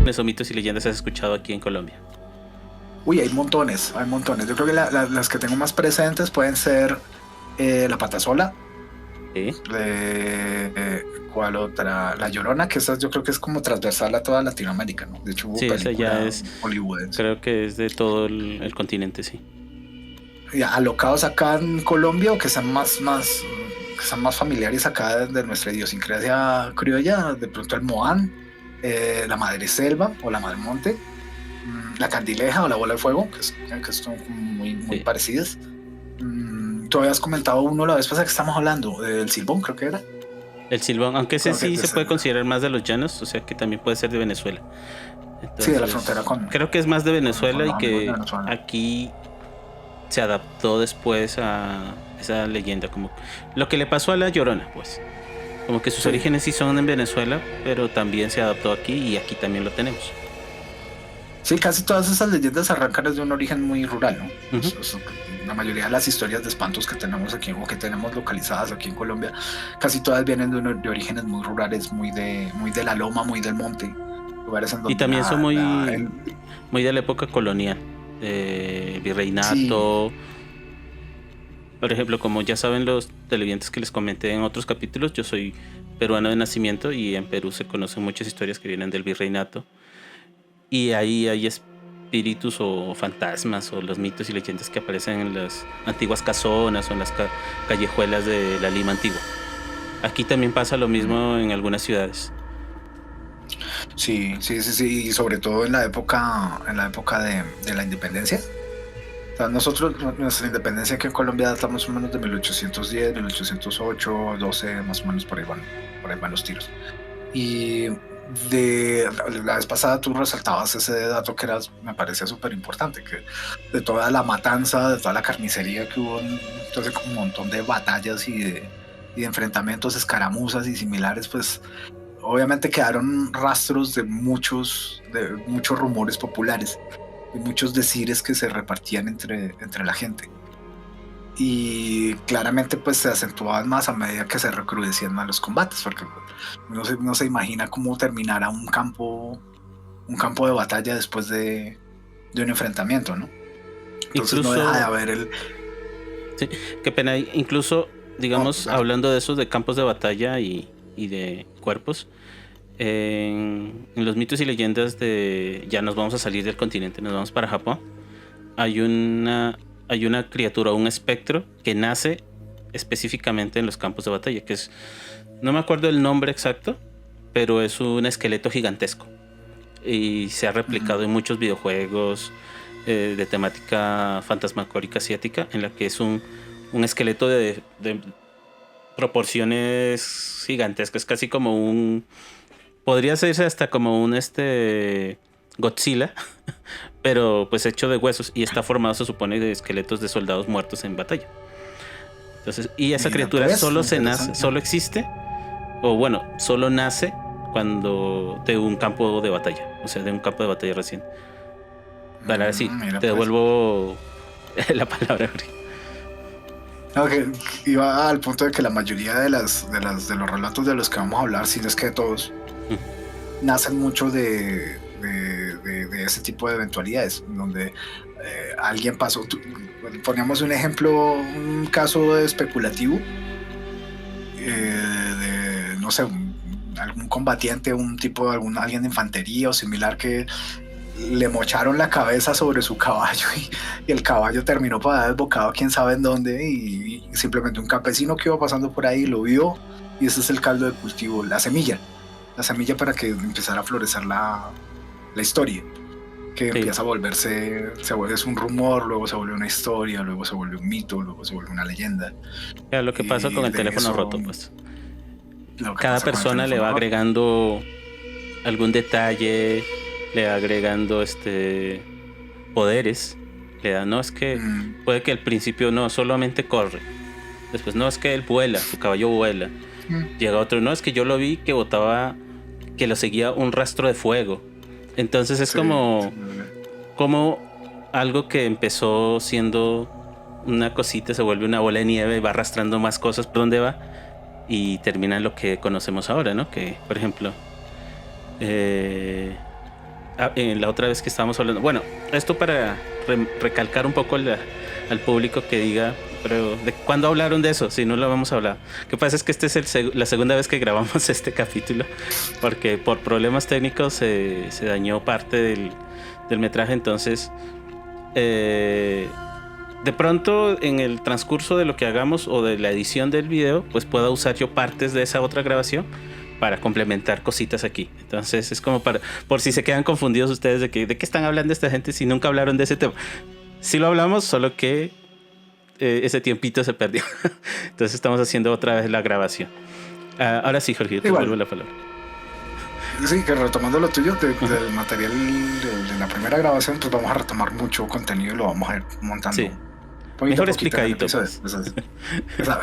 o mitos y leyendas has escuchado aquí en Colombia? Uy, hay montones, hay montones. Yo creo que las que tengo más presentes pueden ser la Patasola. ¿Sí? ¿Cuál otra? La Llorona, que esa yo creo que es como transversal a toda Latinoamérica, ¿no? De hecho hubo Sí, esa ya película es, hollywoodense. creo que es de todo el continente, sí. Y alocados acá en Colombia o que sean más familiares acá de nuestra idiosincrasia criolla, de pronto el Moán, la Madre Selva o la Madre Monte, la Candileja o la Bola de Fuego, que son muy Sí. parecidas. Tú habías comentado uno la vez pasada que estamos hablando, del Silbón, creo que era. El Silbón, aunque ese Creo que sí se ese- puede considerar más de los llanos, o sea que también puede ser de Venezuela. sí, de la frontera Entonces, creo que es más de con Venezuela y los amigos de que Venezuela. aquí se adaptó después a esa leyenda, como lo que le pasó a la Llorona, pues. Como que sus Sí, orígenes sí son en Venezuela, pero también se adaptó aquí y aquí también lo tenemos. sí, casi todas esas leyendas arrancan desde un origen muy rural, ¿no? Ujú. La mayoría de las historias de espantos que tenemos aquí o que tenemos localizadas aquí en Colombia, casi todas vienen de orígenes muy rurales, muy de la loma, muy del monte, lugares en Y donde también son muy de la época colonial, sí, virreinato. Por ejemplo, como ya saben los televidentes que les comenté en otros capítulos, yo soy peruano de nacimiento y en Perú se conocen muchas historias que vienen del virreinato. Y ahí hay espíritus o fantasmas o los mitos y leyendas que aparecen en las antiguas casonas o en las callejuelas de la Lima antigua. Aquí también pasa lo mismo en algunas ciudades. sí, y sobre todo en la época de la independencia. O sea, nosotros, nuestra independencia aquí en Colombia data más o menos de 1810, 1808, 12, más o menos por ahí van los tiros. Y la vez pasada tú resaltabas ese dato que me parecía súper importante, que de toda la matanza, de toda la carnicería que hubo, entonces un montón de batallas y de enfrentamientos, escaramuzas y similares, pues obviamente quedaron rastros de muchos rumores populares, de muchos decires que se repartían entre la gente. Y claramente pues se acentuaban más a medida que se recrudecían más los combates, porque no se imagina cómo terminará un campo de batalla después de un enfrentamiento, ¿no? Entonces no deja de Incluso, haber sí, qué pena, incluso, digamos, dale. hablando de esos de campos de batalla y de cuerpos, en los mitos y leyendas de ya nos vamos a salir del continente, nos vamos para Japón. Hay una criatura, un espectro que nace específicamente en los campos de batalla, que es, no me acuerdo el nombre exacto, pero es un esqueleto gigantesco y se ha replicado en muchos videojuegos de temática fantasmagórica asiática, en la que es un esqueleto de proporciones gigantescas, casi como podría hacerse hasta como un Godzilla, pero pues hecho de huesos y está formado, se supone, de esqueletos de soldados muertos en batalla. Entonces, y esa Mira, criatura pues, solo interesante. solo existe, o bueno, solo nace cuando de un campo de batalla, o sea, de un campo de batalla recién. Para así, Mira, te pues. devuelvo la palabra. No, que iba al punto de que la mayoría de los relatos de los que vamos a hablar, si no es que de todos, nacen mucho de ese tipo de eventualidades, donde alguien pasó. Poníamos un ejemplo, un caso especulativo no sé, algún combatiente, un tipo, alguien de infantería o similar que le mocharon la cabeza sobre su caballo y el caballo terminó para dar desbocado quién sabe en dónde y simplemente un campesino que iba pasando por ahí lo vio y ese es el caldo de cultivo, la semilla para que empezara a florecer la historia, que Sí, empieza a volverse, es un rumor, luego se vuelve una historia, luego se vuelve un mito, luego se vuelve una leyenda era lo que pasa y con el de teléfono eso roto, pues. lo que Cada pasa con el persona le va teléfono roto. agregando algún detalle, le va agregando poderes. Le da, no es que Mm, puede que al principio no, solamente corre. Después no es que él vuela, su caballo vuela. mm, Llega otro, no es que yo lo vi que botaba, que lo seguía un rastro de fuego. Entonces es sí, como algo que empezó siendo una cosita se vuelve una bola de nieve, va arrastrando más cosas por donde va y termina en lo que conocemos ahora, ¿no? Que, por ejemplo, eh, en la otra vez que estábamos hablando. Bueno, esto para recalcar un poco al público que diga, pero ¿de cuándo hablaron de eso? Si no lo vamos a hablar. Lo que pasa es que esta es la segunda vez que grabamos este capítulo, porque por problemas técnicos se dañó parte del metraje. Entonces, de pronto en el transcurso de lo que hagamos o de la edición del video, pues pueda usar yo partes de esa otra grabación para complementar cositas aquí. Entonces es como por si se quedan confundidos ustedes de qué están hablando esta gente si nunca hablaron de ese tema. Sí lo hablamos, solo que ese tiempito se perdió. Entonces estamos haciendo otra vez la grabación. Ahora sí, Jorge, te vuelvo la palabra. Sí, que retomando lo tuyo del material de la primera grabación, pues vamos a retomar mucho contenido y lo vamos a ir montando. Sí. Mejor explicadito. Pues.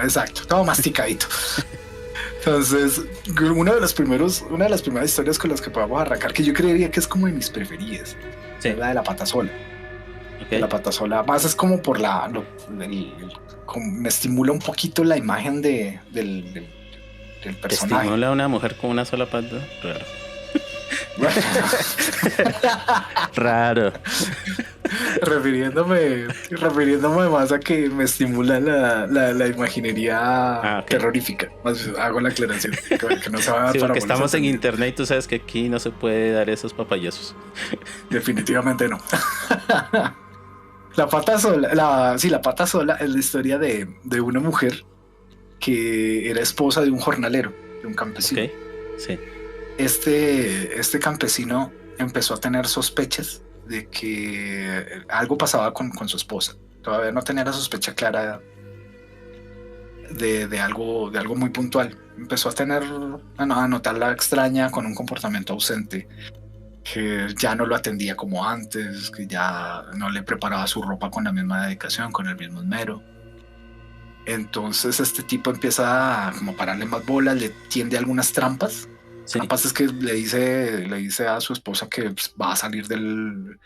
Exacto, todo masticadito. Entonces, una de las primeras historias con las que podemos arrancar, que yo creería que es como de mis preferidas, es la de la pata sola. Okay. La pata sola, más es como por me estimula un poquito la imagen del personaje. ¿Estimula a una mujer con una sola pata? Raro. refiriéndome más a que me estimula la imaginería terrorífica. Más hago la aclaración que no se va a dar porque estamos en internet y tú sabes que aquí no se puede dar esos papayazos. Definitivamente no. La pata sola es la historia de una mujer que era esposa de un jornalero, de un campesino. Okay. Sí. Este campesino empezó a tener sospechas de que algo pasaba con su esposa. Todavía no tenía la sospecha clara de algo muy puntual. Empezó a notarla extraña, con un comportamiento ausente, que ya no lo atendía como antes, que ya no le preparaba su ropa con la misma dedicación, con el mismo esmero. Entonces este tipo empieza a como pararle más bolas, le tiende algunas trampas. Sí. Trampas es que le dice a su esposa que pues, va a salir del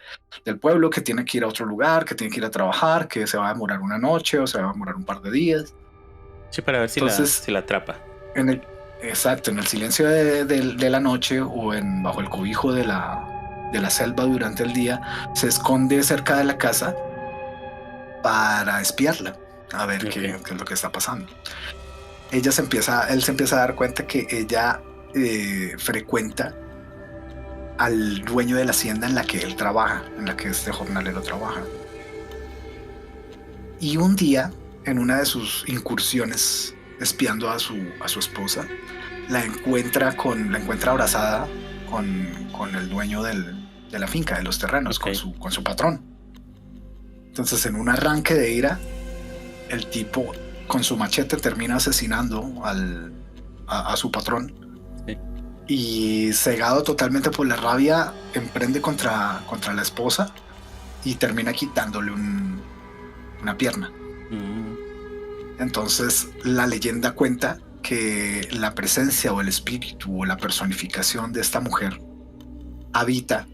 pueblo, que tiene que ir a otro lugar, que tiene que ir a trabajar, que se va a demorar una noche o se va a demorar un par de días. Sí, para ver si la atrapa. Exacto, en el silencio de la noche o bajo el cobijo de la selva durante el día, se esconde cerca de la casa para espiarla, a ver qué es lo que está pasando. Él se empieza a dar cuenta que ella frecuenta al dueño de la hacienda en la que él trabaja, en la que este jornalero trabaja. Y un día, en una de sus incursiones espiando a su esposa, la encuentra abrazada con el dueño de la finca, de los terrenos, con su patrón. Entonces, en un arranque de ira, el tipo con su machete termina asesinando a su patrón. Sí. Y cegado totalmente por la rabia, emprende contra la esposa y termina quitándole una pierna. Entonces la leyenda cuenta que la presencia o el espíritu o la personificación de esta mujer habita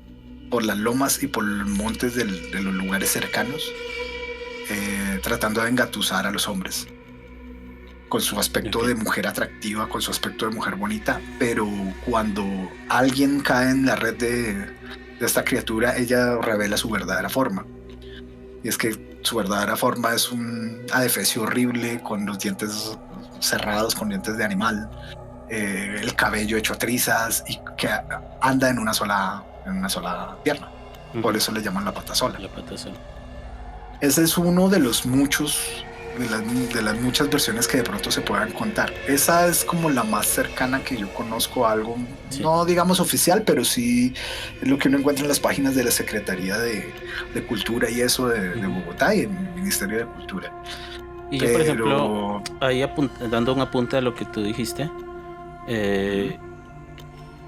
por las lomas y por los montes de los lugares cercanos, tratando de engatusar a los hombres con su aspecto de mujer atractiva, con su aspecto de mujer bonita, pero cuando alguien cae en la red de esta criatura, ella revela su verdadera forma. Y es que su verdadera forma es un adefesio horrible, con los dientes cerrados, con dientes de animal, el cabello hecho trizas y que anda en una sola pierna. Por eso le llaman la pata sola. La pata sola. Ese es uno de los muchos, de las muchas versiones que de pronto se puedan contar. Esa es como la más cercana que yo conozco a algo, no digamos oficial, pero sí es lo que uno encuentra en las páginas de la Secretaría de Cultura y eso de Bogotá y en el Ministerio de Cultura. Y yo, por ejemplo, ahí dando un apunte a lo que tú dijiste,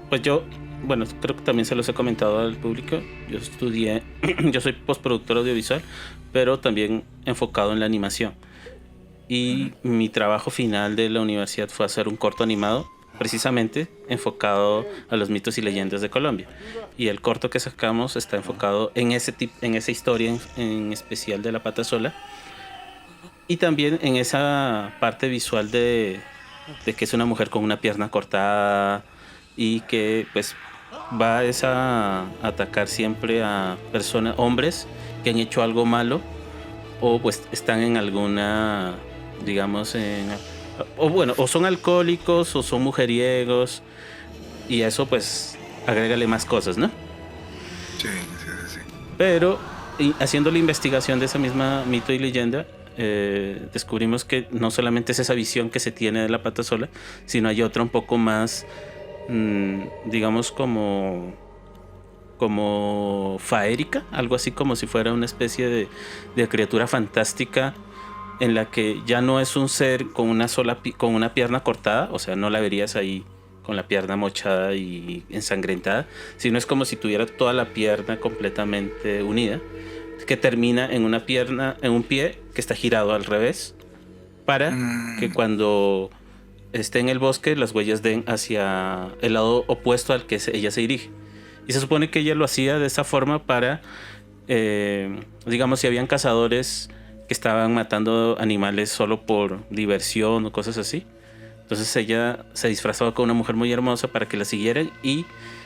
pues yo, bueno, creo que también se los he comentado al público. Yo soy postproductor audiovisual, pero también enfocado en la animación. Y mi trabajo final de la universidad fue hacer un corto animado, precisamente enfocado a los mitos y leyendas de Colombia. Y el corto que sacamos está enfocado en esa historia en especial de la pata sola. Y también en esa parte visual de que es una mujer con una pierna cortada y que pues va es a atacar siempre a personas, hombres que han hecho algo malo o pues están en alguna, digamos, o bueno, o son alcohólicos o son mujeriegos y a eso pues agrégale más cosas, ¿no? Sí, sí, sí, sí. Pero haciendo la investigación de esa misma mito y leyenda, descubrimos que no solamente es esa visión que se tiene de la pata sola, sino hay otra un poco más, digamos, como faérica, algo así como si fuera una especie de criatura fantástica en la que ya no es un ser con con una pierna cortada, o sea, no la verías ahí con la pierna mochada y ensangrentada, sino es como si tuviera toda la pierna completamente unida, que termina en una pierna, en un pie que está girado al revés, para que cuando esté en el bosque las huellas den hacia el lado opuesto al que ella se dirige. Y se supone que ella lo hacía de esa forma para, digamos, si habían cazadores que estaban matando animales solo por diversión o cosas así. Entonces ella se disfrazaba con una mujer muy hermosa para que la siguieran y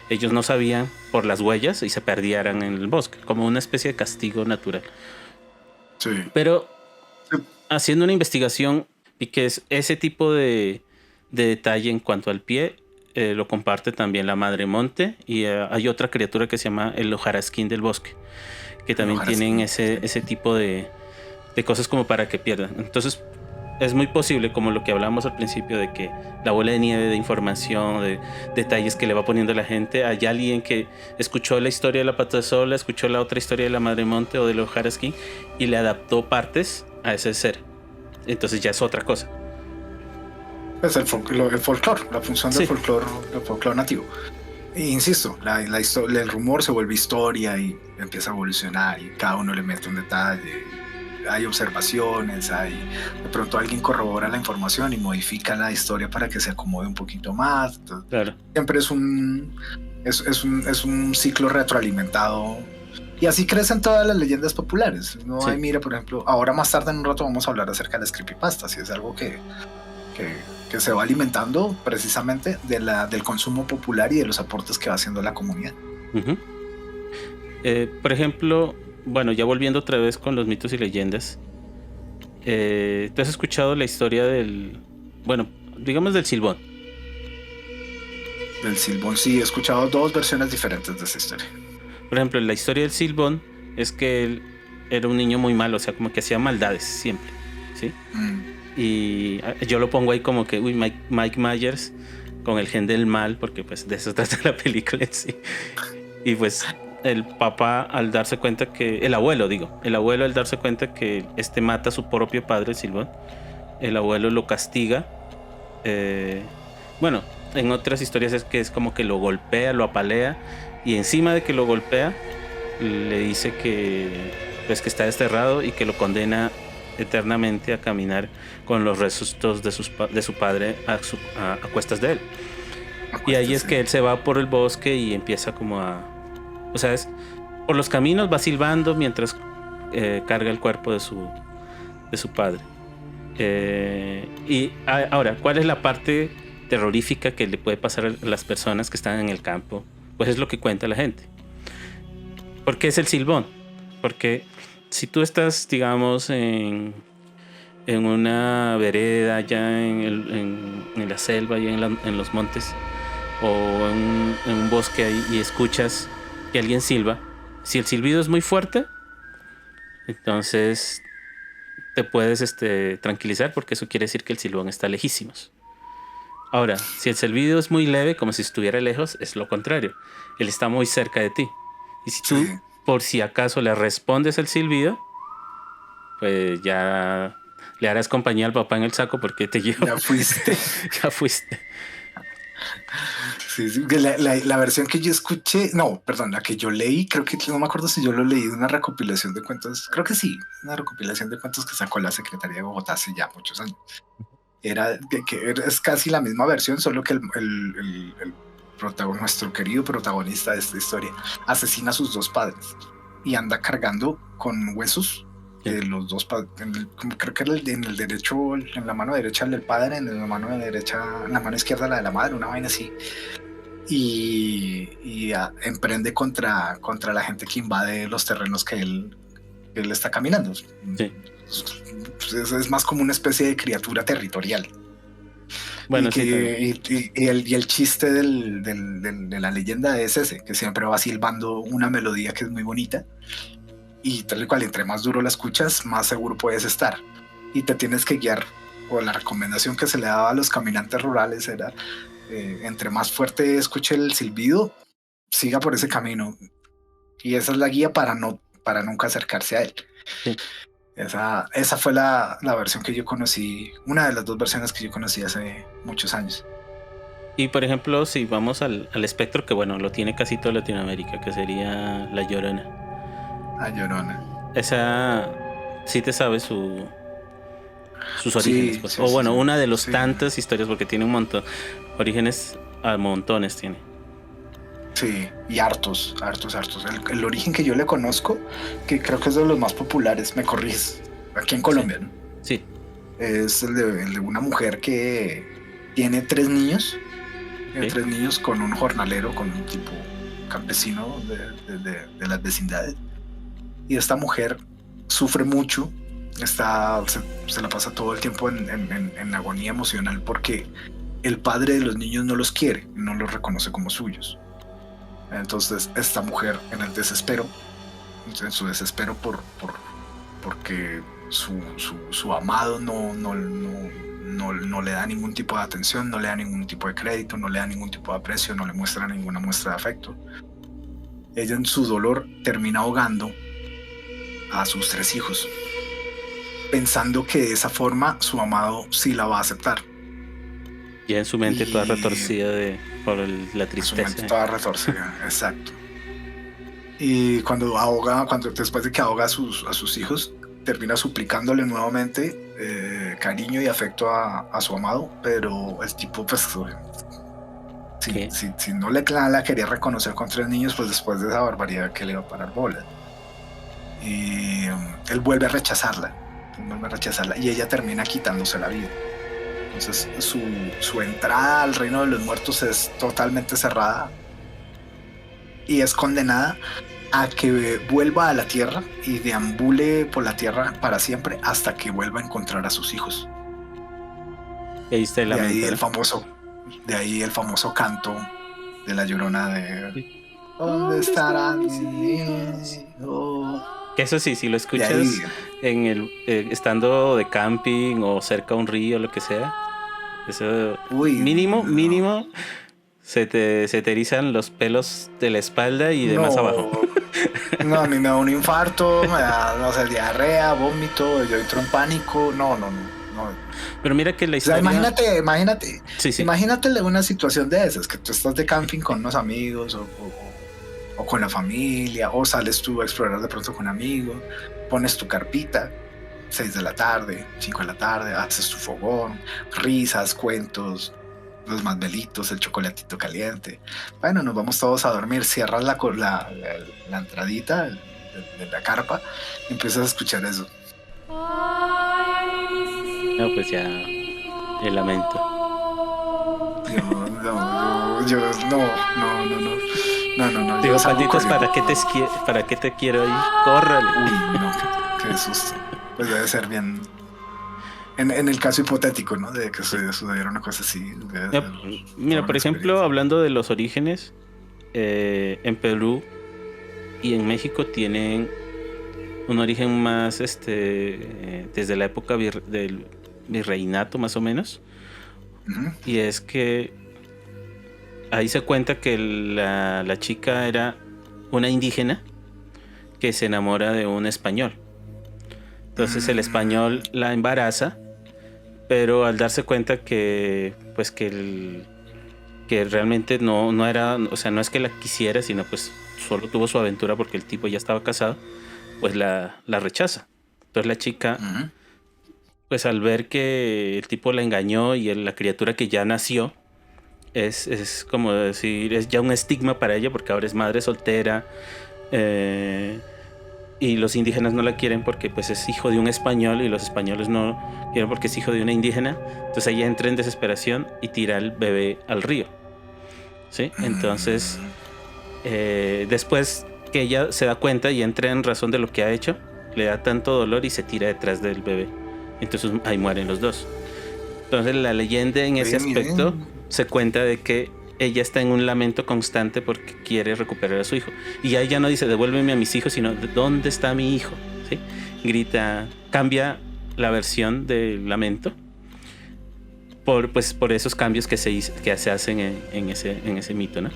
ellos no sabían por las huellas y se perdieran en el bosque, como una especie de castigo natural. Sí. Pero haciendo una investigación y que es ese tipo de detalle en cuanto al pie, lo comparte también la Madre Monte y hay otra criatura que se llama el hojarasquín del bosque, que también tienen ese tipo de cosas como para que pierdan. Entonces es muy posible, como lo que hablábamos al principio, de que la bola de nieve de información, de detalles que le va poniendo la gente, hay alguien que escuchó la historia de la pata sola, escuchó la otra historia de la Madre Monte o del hojarasquín y le adaptó partes a ese ser. Entonces ya es otra cosa. Es el folclore, la función del folclore nativo. E insisto, el rumor se vuelve historia y empieza a evolucionar y cada uno le mete un detalle. Hay observaciones, de pronto alguien corrobora la información y modifica la historia para que se acomode un poquito más. Entonces, claro. Siempre es un ciclo retroalimentado. Y así crecen todas las leyendas populares. No hay, mira, por ejemplo, ahora más tarde en un rato vamos a hablar acerca de las creepypastas, y es algo que se va alimentando precisamente del consumo popular y de los aportes que va haciendo la comunidad. Por ejemplo, bueno, ya volviendo otra vez con los mitos y leyendas, ¿tú has escuchado la historia digamos del Silbón? Del Silbón, sí, he escuchado dos versiones diferentes de esa historia. Por ejemplo, la historia del Silbón es que él era un niño muy malo, o sea, como que hacía maldades siempre, ¿sí? Y yo lo pongo ahí como que, Mike Myers con el gen del mal, porque pues de eso trata la película en sí. Y pues el papá al darse cuenta que, el abuelo al darse cuenta que mata a su propio padre, el Silbón, el abuelo lo castiga. Bueno, en otras historias es que es como que lo golpea, lo apalea, y encima de que lo golpea le dice que pues que está desterrado y que lo condena eternamente a caminar con los restos de su padre a cuestas de él. Y ahí es que él se va por el bosque y empieza como o sea, por los caminos va silbando mientras carga el cuerpo de su padre. Y ahora, ¿cuál es la parte terrorífica que le puede pasar a las personas que están en el campo? Pues es lo que cuenta la gente. ¿Por qué es el Silbón? Porque si tú estás, digamos, en una vereda, allá en la selva, allá en los montes, o en un bosque ahí, y escuchas que alguien silba, si el silbido es muy fuerte, entonces te puedes tranquilizar, porque eso quiere decir que el silbón está lejísimos. Ahora, si el silbido es muy leve, como si estuviera lejos, es lo contrario. Él está muy cerca de ti. Y si tú, por si acaso, le respondes el silbido, pues ya le harás compañía al papá en el saco, porque te llevo. Ya fuiste. Ya fuiste. Sí, la versión que yo escuché, no, perdón, la que yo leí, creo que no me acuerdo si yo lo leí de una recopilación de cuentos, creo que sí, una recopilación de cuentos que sacó la Secretaría de Bogotá hace ya muchos años. Es casi la misma versión, solo que nuestro querido protagonista de esta historia asesina a sus dos padres y anda cargando con huesos de los dos padres. Creo que en el derecho, en la mano derecha el del padre, en la mano izquierda la de la madre, una vaina así. y emprende contra la gente que invade los terrenos que él está caminando. Sí. Pues es más como una especie de criatura territorial. Bueno, y el chiste de la leyenda es ese, que siempre va silbando una melodía que es muy bonita, y tal y cual, entre más duro la escuchas, más seguro puedes estar. Y te tienes que guiar, o la recomendación que se le daba a los caminantes rurales era, entre más fuerte escuche el silbido, siga por ese camino. Y esa es la guía para nunca acercarse a él. Sí. Esa fue la versión que yo conocí, una de las dos versiones que yo conocí hace muchos años. Y por ejemplo, si vamos al espectro, que bueno, lo tiene casi toda Latinoamérica, que sería La Llorona. La Llorona. Esa sí te sabes sus orígenes, Sí, pues. sí, O bueno, sí, una de los sí. tantas historias, porque tiene un montón. Orígenes a montones tiene. Sí, y hartos. El origen que yo le conozco, que creo que es de los más populares, me corriges, aquí en Colombia, ¿no? Sí. Es el de una mujer que tiene 3 niños. Tiene 3 niños con un jornalero, con un tipo campesino de las vecindades. Y esta mujer sufre mucho, se la pasa todo el tiempo en agonía emocional porque el padre de los niños no los quiere, no los reconoce como suyos. Entonces esta mujer, en el desespero, en su desespero porque su amado no le da ningún tipo de atención, no le da ningún tipo de crédito, no le da ningún tipo de aprecio, no le muestra ninguna muestra de afecto, ella en su dolor termina ahogando a sus 3 hijos, pensando que de esa forma su amado sí la va a aceptar. Ya en su mente toda retorcida por la tristeza. Su mente toda retorcida, exacto. Y después de que ahoga a sus hijos, termina suplicándole nuevamente cariño y afecto a su amado, pero el tipo, pues, si no la quería reconocer con 3 niños, pues después de esa barbaridad, que le iba a parar bola. Y él vuelve a rechazarla, y ella termina quitándose la vida. Entonces su entrada al reino de los muertos es totalmente cerrada y es condenada a que vuelva a la tierra y deambule por la tierra para siempre hasta que vuelva a encontrar a sus hijos. Y ahí está el lamento, de ahí el famoso canto de La Llorona de ¿dónde estarán mis hijos? Eso sí, si lo escuchas estando de camping o cerca a un río o lo que sea, eso mínimo se te erizan los pelos de la espalda y de más abajo. No, a mí me da un infarto, me da, no sé, diarrea, vómito, yo entro en pánico, no. Pero mira que la historia... O sea, imagínate, sí. Imagínate una situación de esas, que tú estás de camping con unos amigos o con la familia, o sales tú a explorar de pronto con amigos, pones tu carpita, 6 de la tarde, 5 de la tarde, haces tu fogón, risas, cuentos, los masmelitos, el chocolatito caliente. Bueno, nos vamos todos a dormir, cierras la entradita de la carpa y empiezas a escuchar eso. No, pues ya el lamento. No. Digo, patitos, ¿para qué te quiero ahí? Córrale. Uy, no, qué susto. Pues debe ser bien. En el caso hipotético, ¿no? De que sucediera una cosa así. Mira, por ejemplo, hablando de los orígenes, en Perú y en México tienen un origen más desde la época del virreinato, más o menos. Uh-huh. Y es que ahí se cuenta que la chica era una indígena que se enamora de un español. Entonces el español la embaraza, pero al darse cuenta que pues que realmente no era, o sea, no es que la quisiera, sino pues solo tuvo su aventura porque el tipo ya estaba casado, pues la rechaza. Entonces la chica, uh-huh, pues al ver que el tipo la engañó y la criatura que ya nació, es como decir, es ya un estigma para ella porque ahora es madre soltera, y los indígenas no la quieren porque pues es hijo de un español y los españoles no quieren porque es hijo de una indígena. Entonces ella entra en desesperación y tira al bebé al río. ¿sí? Entonces, después que ella se da cuenta y entra en razón de lo que ha hecho, le da tanto dolor y se tira detrás del bebé. Entonces ahí mueren los dos. Entonces la leyenda en ese aspecto se cuenta de que ella está en un lamento constante porque quiere recuperar a su hijo. Y ahí ya no dice devuélveme a mis hijos, sino ¿dónde está mi hijo? ¿Sí? Grita, cambia la versión del lamento por esos cambios que se hacen en ese mito, ¿no?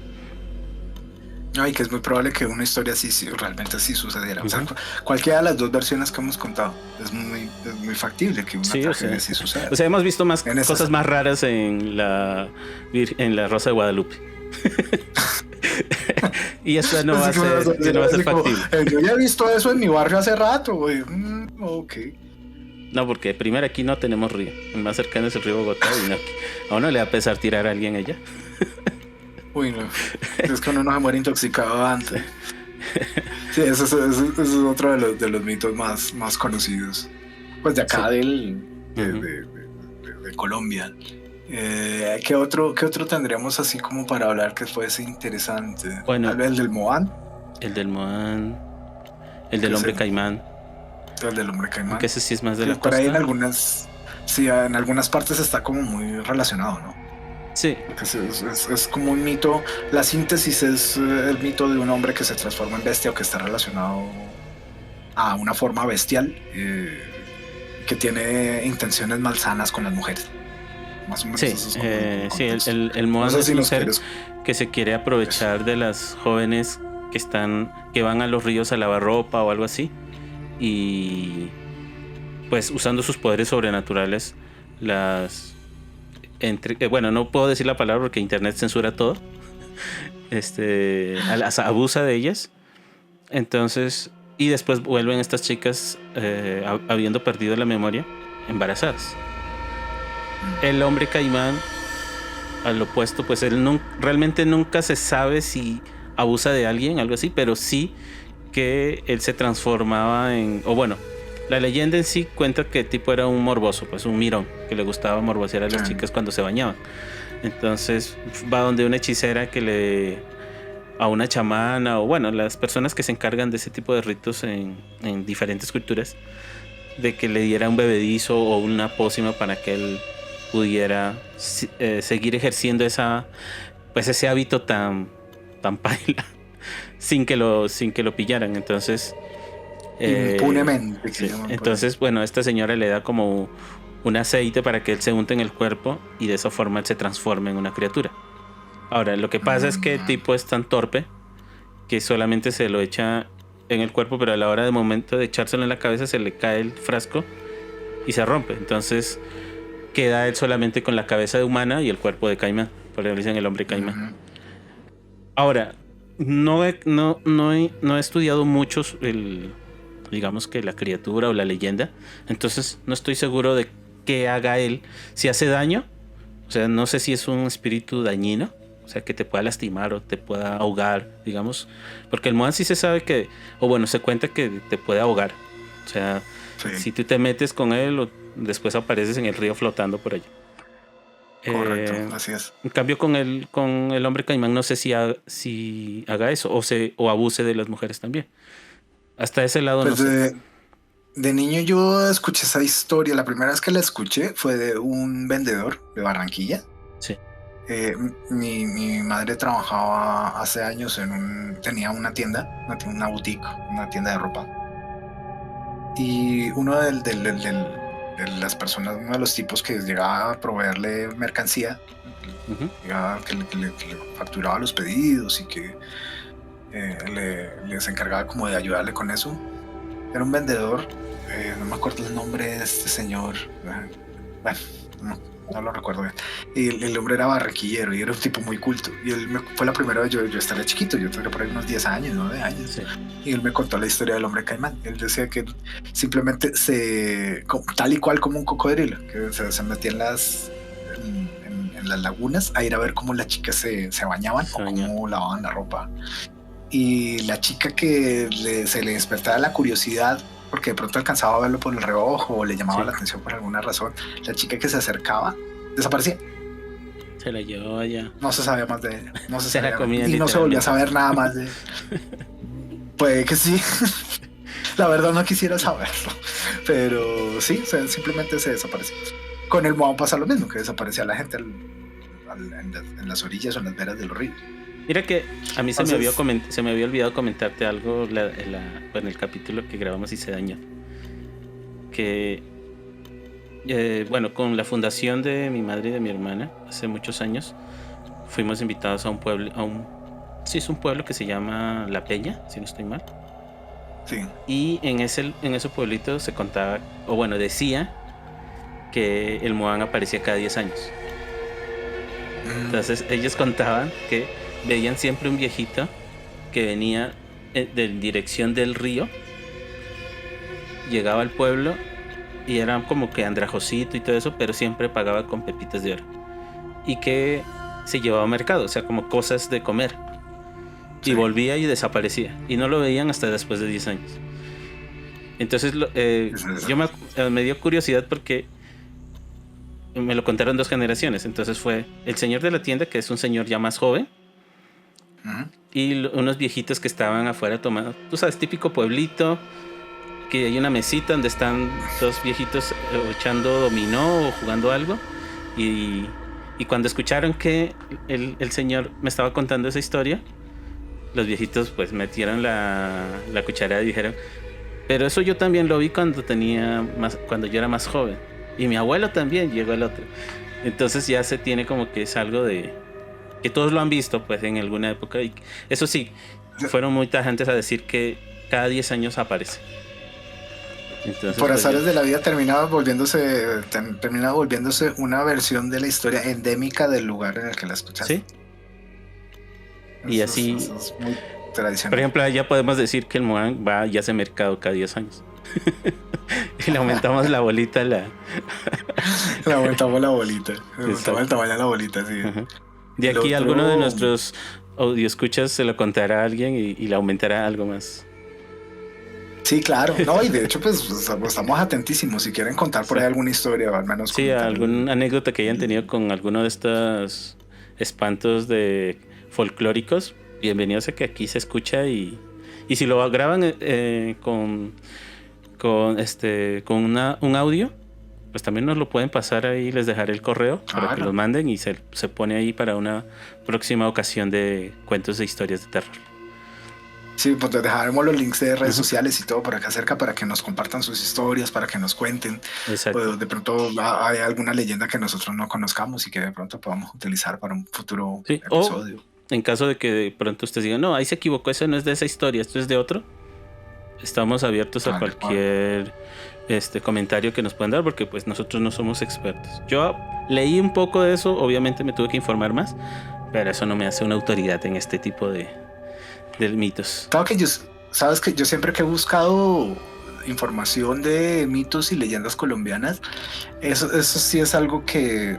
Ay, que es muy probable que una historia así realmente así sucediera. O sea, cualquiera de las dos versiones que hemos contado es muy factible que una tragedia así suceda. O sea, hemos visto más cosas más raras en la Rosa de Guadalupe. Y eso no va a ser factible. Yo ya he visto eso en mi barrio hace rato, güey. Ok. No, porque primero aquí no tenemos río. El más cercano es el río Bogotá. Y no, a uno le va a pesar tirar a alguien allá. Uy, no. Es que uno no se muere intoxicado antes. Sí, eso es otro de los mitos más conocidos. Pues de acá de Colombia. ¿Qué otro tendríamos así como para hablar que fuese interesante? Bueno, tal vez el del Moán. El del Moán. El del hombre caimán. El del hombre caimán. Que ese sí es más de la costa. Por ahí en algunas partes está como muy relacionado, ¿no? Sí. Es como un mito. La síntesis es el mito de un hombre que se transforma en bestia o que está relacionado a una forma bestial que tiene intenciones malsanas con las mujeres. Más o menos. Sí, sí, el Moán es un ser que se quiere aprovechar de las jóvenes que van a los ríos a lavar ropa o algo así, y pues usando sus poderes sobrenaturales bueno, no puedo decir la palabra porque internet censura todo. Abusa de ellas. Entonces, y después vuelven estas chicas habiendo perdido la memoria, embarazadas. El hombre caimán, al opuesto, pues él realmente nunca se sabe si abusa de alguien, algo así, pero sí que él se transformaba la leyenda en sí cuenta que el tipo era un morboso, pues un mirón, que le gustaba morbosear a las chicas cuando se bañaban. Entonces va donde una hechicera a una chamana, o bueno, las personas que se encargan de ese tipo de ritos en diferentes culturas, de que le diera un bebedizo o una pócima para que él pudiera seguir ejerciendo ese hábito tan paila sin que lo pillaran. Entonces impunemente. Sí. Entonces, bueno, esta señora le da como un aceite para que él se unte en el cuerpo y de esa forma él se transforme en una criatura. Ahora, lo que pasa es que el tipo es tan torpe que solamente se lo echa en el cuerpo, pero a la hora de momento de echárselo en la cabeza se le cae el frasco y se rompe. Entonces queda él solamente con la cabeza de humana y el cuerpo de caimán. Por eso le dicen el hombre caimán. Ahora, no he estudiado mucho digamos que la criatura o la leyenda, entonces no estoy seguro de qué haga él, si hace daño. O sea, no sé si es un espíritu dañino, o sea, que te pueda lastimar o te pueda ahogar, digamos, porque el Moán sí se sabe se cuenta que te puede ahogar. O sea, si tú te metes con él, después apareces en el río flotando por allí. Correcto, así es. En cambio con el hombre caimán no sé si haga eso o abuse de las mujeres también. Hasta ese lado pues no sé. De niño yo escuché esa historia. La primera vez que la escuché fue de un vendedor de Barranquilla. Sí. Mi madre trabajaba hace años tenía una tienda, una boutique, una tienda de ropa. Y uno de las personas, uno de los tipos que llegaba a proveerle mercancía, llegaba, que le facturaba los pedidos y que les encargaba como de ayudarle con eso, era un vendedor. No me acuerdo el nombre de este señor, bueno, no lo recuerdo bien. Y el hombre era barranquillero y era un tipo muy culto, y fue la primera vez. Yo estaba chiquito, yo tenía por ahí unos 10 años, 9 años, sí. Y él me contó la historia del hombre caimán. Él decía que simplemente tal y cual como un cocodrilo, que se metía en las lagunas a ir a ver cómo las chicas se bañaban o cómo lavaban la ropa. Y la chica que se le despertaba la curiosidad, porque de pronto alcanzaba a verlo por el reojo o le llamaba la atención por alguna razón, la chica que se acercaba desaparecía. Se la llevó allá. No se sabía más de ella. No se Se la sabía comía y no se volvió a literalmente. saber nada más de ella. Puede que sí. La verdad no quisiera saberlo. Pero sí, o sea, simplemente se desapareció. Con el Moan pasa lo mismo, que desaparecía la gente en las orillas o en las veras de los ríos. Mira que a mí Entonces, se me había olvidado comentarte algo en el capítulo que grabamos y se dañó. Que, bueno, con la fundación de mi madre y de mi hermana, hace muchos años, fuimos invitados a un pueblo, sí, es un pueblo que se llama La Peña, si no estoy mal. sí. Y en ese pueblito se contaba, o bueno, decía que el Moan aparecía cada 10 años. Entonces ellos contaban que veían siempre un viejito que venía de dirección del río, llegaba al pueblo y era como que andrajosito y todo eso, pero siempre pagaba con pepitas de oro. Y que se llevaba a mercado, o sea, como cosas de comer. Y Sí. volvía y desaparecía. Y no lo veían hasta después de 10 años. Entonces me dio curiosidad porque me lo contaron 2 generaciones. Entonces fue el señor de la tienda, que es un señor ya más joven, Ujú. y unos viejitos que estaban afuera tomando. Tú sabes, típico pueblito, que hay una mesita donde están 2 viejitos echando dominó o jugando algo. Y cuando escucharon que el señor me estaba contando esa historia, los viejitos pues metieron la cucharada y dijeron: pero eso yo también lo vi cuando yo era más joven. Y mi abuelo también llegó al otro. Entonces ya se tiene como que es algo de que todos lo han visto pues en alguna época. Y eso sí, fueron muy tajantes a decir que cada 10 años aparece. Entonces, Por pues, azares de la vida terminaba volviéndose una versión de la historia endémica del lugar en el que la escuchaste. sí. Y así, Eso es muy por tradicional. ejemplo, ya podemos decir que el Moan va y hace mercado cada 10 años. Y le aumentamos la bolita. Le aumentamos la bolita. Le aumentamos Exacto. el tamaño de la bolita, sí. Ajá. De El aquí otro- alguno de nuestros audioscuchas se lo contará a alguien y le aumentará algo más. Sí, claro. No, y de hecho, pues estamos atentísimos. Si quieren contar por Sí. ahí alguna historia o al menos Sí, comentar alguna anécdota que hayan tenido con alguno de estos espantos de folclóricos, bienvenidos a que aquí se escucha. Y si lo graban con un audio, pues también nos lo pueden pasar ahí. Les dejaré el correo para que Claro. los manden y se pone ahí para una próxima ocasión de cuentos de historias de terror. Sí, pues les dejaremos los links de redes sociales y todo por acá cerca para que nos compartan sus historias, para que nos cuenten. Exacto. Pues de pronto hay alguna leyenda que nosotros no conozcamos y que de pronto podamos utilizar para un futuro Sí, episodio. En caso de que de pronto usted diga: no, ahí se equivocó, eso no es de esa historia, esto es de otro. Estamos abiertos a Vale, cualquier comentario que nos puedan dar, porque pues nosotros no somos expertos. Yo leí un poco de eso, obviamente me tuve que informar más, pero eso no me hace una autoridad en este tipo de mitos. Claro que sabes que yo siempre que he buscado información de mitos y leyendas colombianas, eso sí es algo que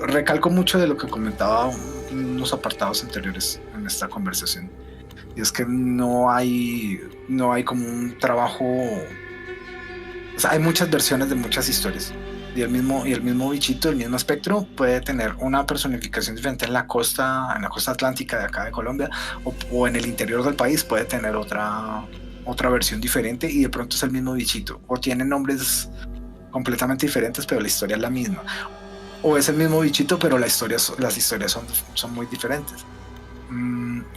recalco mucho de lo que comentaba en unos apartados anteriores en esta conversación. Y es que no hay como un trabajo. O sea, hay muchas versiones de muchas historias. Y el mismo bichito, el mismo espectro, puede tener una personificación diferente en la costa atlántica de acá de Colombia, o en el interior del país puede tener otra versión diferente, y de pronto es el mismo bichito. O tiene nombres completamente diferentes, pero la historia es la misma. O es el mismo bichito, pero las historias son muy diferentes.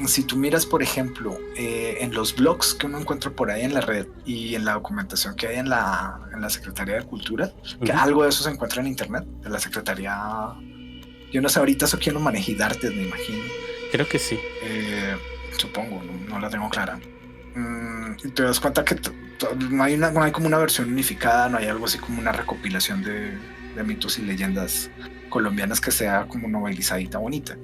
Si tú miras, por ejemplo, en los blogs que uno encuentra por ahí en la red y en la documentación que hay en la Secretaría de Cultura, que algo de eso se encuentra en internet, de la Secretaría. Yo no sé ahorita eso quién lo maneja, Artes, me imagino. Creo que sí. Supongo, no la tengo clara. Y te das cuenta que no hay como una versión unificada, no hay algo así como una recopilación de mitos y leyendas colombianas que sea como novelizadita, bonita.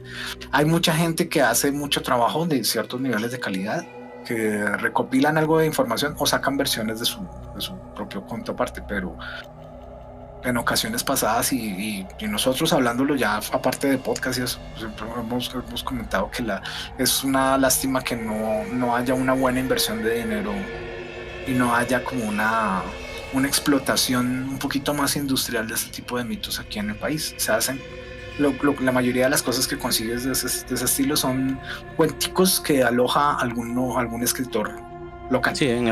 Hay mucha gente que hace mucho trabajo de ciertos niveles de calidad, que recopilan algo de información o sacan versiones de su propio cuento aparte, pero en ocasiones pasadas y nosotros hablándolo ya aparte de podcast y eso, hemos comentado que es una lástima que no haya una buena inversión de dinero y no haya como una explotación un poquito más industrial de este tipo de mitos aquí en el país. Se hacen la mayoría de las cosas que consigues de ese estilo son cuenticos que aloja algún escritor local. Sí, en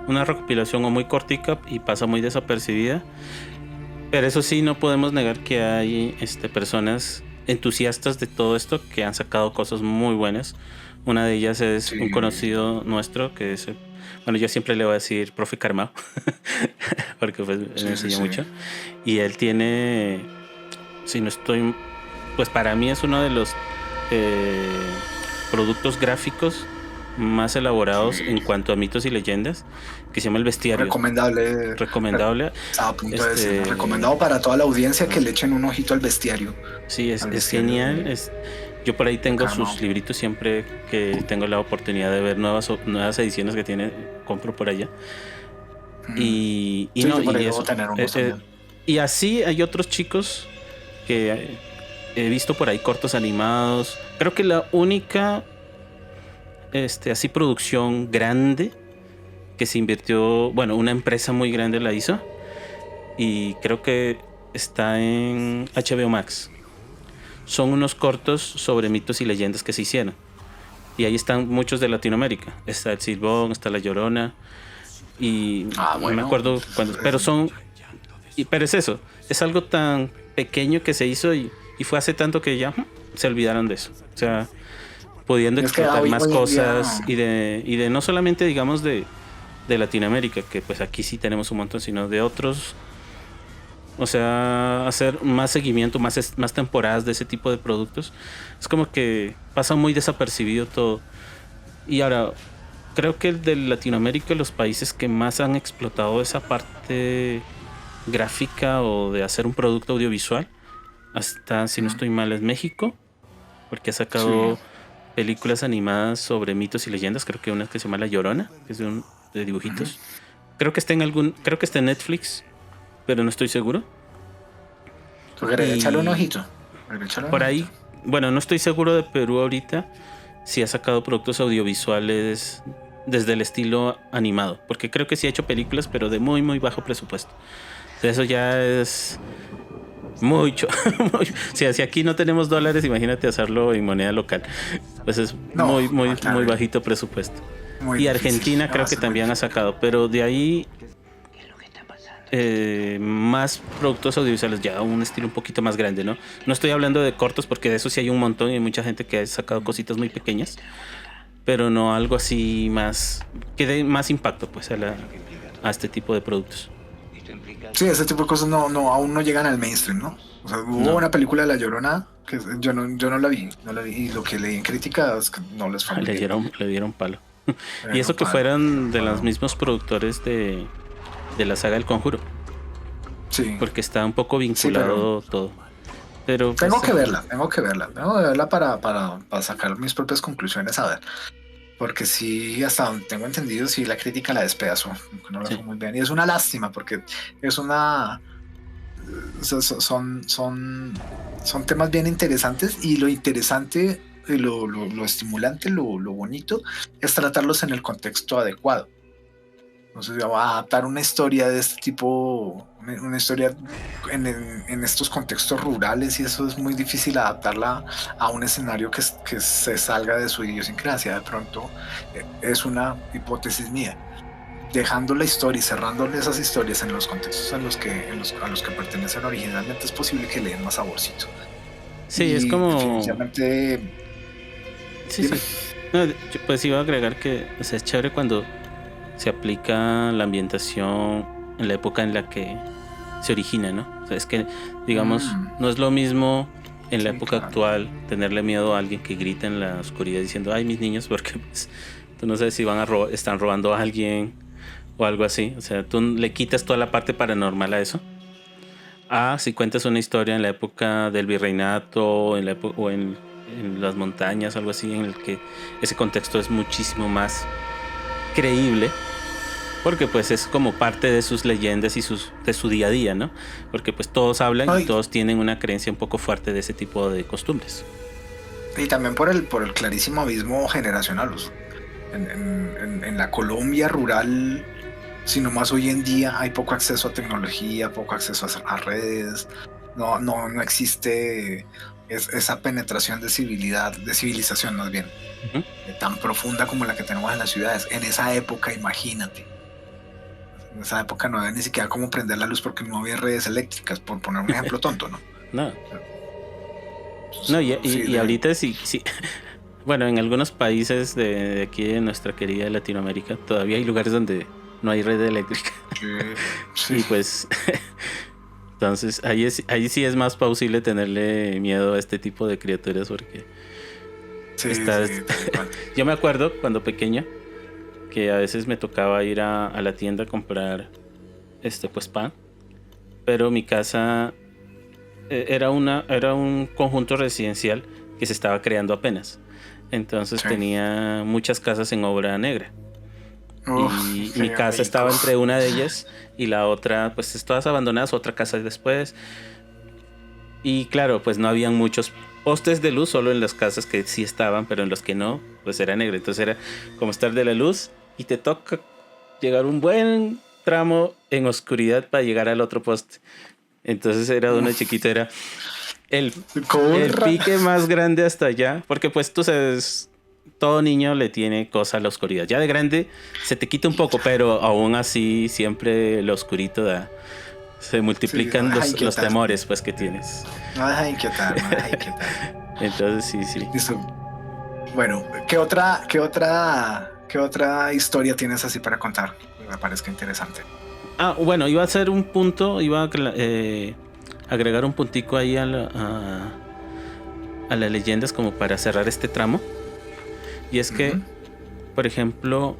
una recopilación o muy cortica y pasa muy desapercibida. Pero eso sí, no podemos negar que hay personas entusiastas de todo esto que han sacado cosas muy buenas. Una de ellas es un conocido nuestro que es, bueno, yo siempre le voy a decir Profe Carmao, porque pues me enseñó mucho. Y él tiene, si no estoy, pues para mí es uno de los productos gráficos más elaborados en cuanto a mitos y leyendas, que se llama El Bestiario. Recomendable. A punto de decir, recomendado para toda la audiencia que le echen un ojito al Bestiario. Sí, es genial. Yo por ahí tengo sus libritos siempre que tengo la oportunidad de ver nuevas ediciones que tiene, compro por allá. Y así hay otros chicos que he visto por ahí cortos animados. Creo que la única así producción grande que se invirtió, bueno, una empresa muy grande la hizo y creo que está en HBO Max. Son unos cortos sobre mitos y leyendas que se hicieron y ahí están muchos de Latinoamérica. Está el Silbón, está la Llorona y no me acuerdo cuándo, pero pero es eso, es algo tan pequeño que se hizo y fue hace tanto que ya se olvidaron de eso. O sea, pudiendo explotar más cosas y de no solamente digamos de Latinoamérica, que pues aquí sí tenemos un montón, sino de otros. O sea, hacer más seguimiento, más temporadas de ese tipo de productos. Es como que pasa muy desapercibido todo. Y ahora, creo que de Latinoamérica, los países que más han explotado esa parte gráfica o de hacer un producto audiovisual, hasta, si no estoy mal, es México, porque ha sacado películas animadas sobre mitos y leyendas. Creo que una que se llama La Llorona, que es de dibujitos. Creo que está en Netflix, pero no estoy seguro. Echarle un ojito. Por ahí, bueno, no estoy seguro de Perú ahorita si ha sacado productos audiovisuales desde el estilo animado, porque creo que sí ha hecho películas, pero de muy muy bajo presupuesto. Eso ya es mucho. Si aquí no tenemos dólares, imagínate hacerlo en moneda local. Pues es muy bajito presupuesto. Y Argentina creo que también ha sacado, pero de ahí más productos audiovisuales, ya un estilo un poquito más grande, ¿no? No estoy hablando de cortos, porque de eso sí hay un montón y hay mucha gente que ha sacado cositas muy pequeñas, pero no algo así más que dé más impacto pues a este tipo de productos. Sí, ese tipo de cosas aún no llegan al mainstream, ¿no? O sea, hubo una película de La Llorona que yo no la vi, y lo que leí en críticas que no les fue le dieron palo. Y eso que fueran de los mismos productores de la saga El Conjuro. Sí. Porque está un poco vinculado todo. Pero tengo que verla para sacar mis propias conclusiones, a ver. Porque sí, hasta donde tengo entendido, sí, la crítica la despedazó. No la fue muy bien. Y es una lástima, porque es son temas bien interesantes, y lo interesante, lo estimulante, lo bonito, es tratarlos en el contexto adecuado. Entonces, adaptar una historia de este tipo, una historia en estos contextos rurales, y eso es muy difícil adaptarla a un escenario que se salga de su idiosincrasia. De pronto, es una hipótesis mía. Dejando la historia y cerrándole esas historias en los contextos a los que pertenecen originalmente, es posible que le den más saborcito. Sí, y es como... definitivamente... Sí. No, pues iba a agregar que, o sea, es chévere cuando se aplica la ambientación en la época en la que se origina, ¿no? O sea, es que, digamos, no es lo mismo en la época actual tenerle miedo a alguien que grita en la oscuridad diciendo, ay, mis niños, porque pues, tú no sabes si están robando a alguien o algo así. O sea, tú le quitas toda la parte paranormal a eso. Si cuentas una historia en la época del virreinato o en las montañas, algo así, en el que ese contexto es muchísimo más creíble, porque pues es como parte de sus leyendas y de su día a día, ¿no? Porque pues todos hablan y todos tienen una creencia un poco fuerte de ese tipo de costumbres. Y también por el clarísimo abismo generacional. En la Colombia rural, si nomás hoy en día hay poco acceso a tecnología, poco acceso a redes, no existe esa penetración de civilización más bien, Ujú. tan profunda como la que tenemos en las ciudades. En esa época, imagínate. En esa época no había ni siquiera cómo prender la luz porque no había redes eléctricas, por poner un ejemplo tonto, ¿no? No, no, Sí, y ahorita sí, sí. Bueno, en algunos países de aquí de nuestra querida Latinoamérica todavía hay lugares donde no hay red eléctrica. sí, Y pues, entonces ahí sí es más plausible tenerle miedo a este tipo de criaturas porque sí, estás... tal cual. Yo me acuerdo cuando pequeño que a veces me tocaba ir a la tienda a comprar pues pan, pero mi casa era un conjunto residencial que se estaba creando apenas. Entonces Sí. tenía muchas casas en obra negra. Y mi Qué casa rico. estaba entre una de ellas y la otra, pues todas abandonadas, otra casa después. Y claro, pues no habían muchos postes de luz, solo en las casas que sí estaban, pero en los que no, pues era negro. Entonces era como estar de la luz y te toca llegar un buen tramo en oscuridad para llegar al otro poste. Entonces era de uno chiquito, era el, el Corra. pique más grande hasta allá, porque pues tú sabes, todo niño le tiene cosa a la oscuridad. Ya de grande se te quita un poco, pero aún así siempre lo oscurito da. Se Sí, no multiplican deja los inquietar. temores pues que tienes. No deja inquietar, no deja inquietar. Entonces sí, sí. Listo. Bueno, qué otra historia tienes así para contar? Me parezca interesante. Ah, bueno, iba a hacer un punto, iba a agregar un puntico ahí a las leyendas como para cerrar este tramo. Y es que, Ujú. por ejemplo,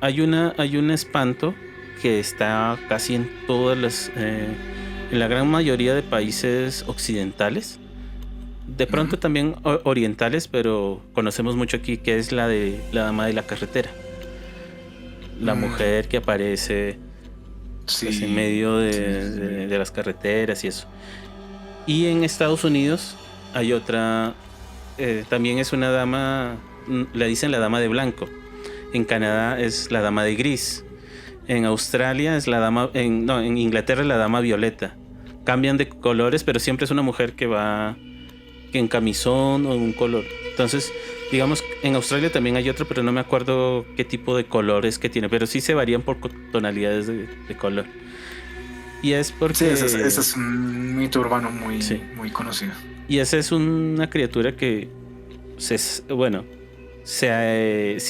hay un espanto que está casi en todas en la gran mayoría de países occidentales. De pronto Ujú. también orientales, pero conocemos mucho aquí que es la de la dama de la carretera. La Mm, mujer que aparece pues en sí, medio sí, sí. de las carreteras y eso. Y en Estados Unidos hay otra, también es una dama, le dicen la dama de blanco. En Canadá es la dama de gris. En Australia es la dama, no, en Inglaterra es la dama violeta. Cambian de colores, pero siempre es una mujer que va en camisón o en un color. Entonces, digamos, en Australia también hay otro, pero no me acuerdo qué tipo de colores que tiene, pero sí se varían por tonalidades de color. Y es Sí, ese porque, es un mito urbano sí, muy conocido. y esa es una criatura que, bueno, se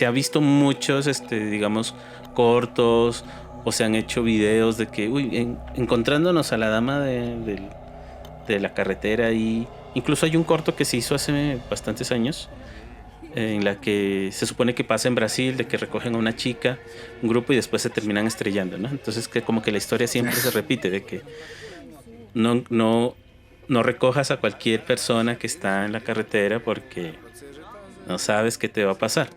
ha visto muchos, digamos, cortos o se han hecho videos de que, uy, encontrándonos a la dama de la carretera y incluso hay un corto que se hizo hace bastantes años en la que se supone que pasa en Brasil, de que recogen a una chica, un grupo y después se terminan estrellando, ¿no? Entonces que como que la historia siempre se repite de que no, no, no recojas a cualquier persona que está en la carretera porque no sabes qué te va a pasar.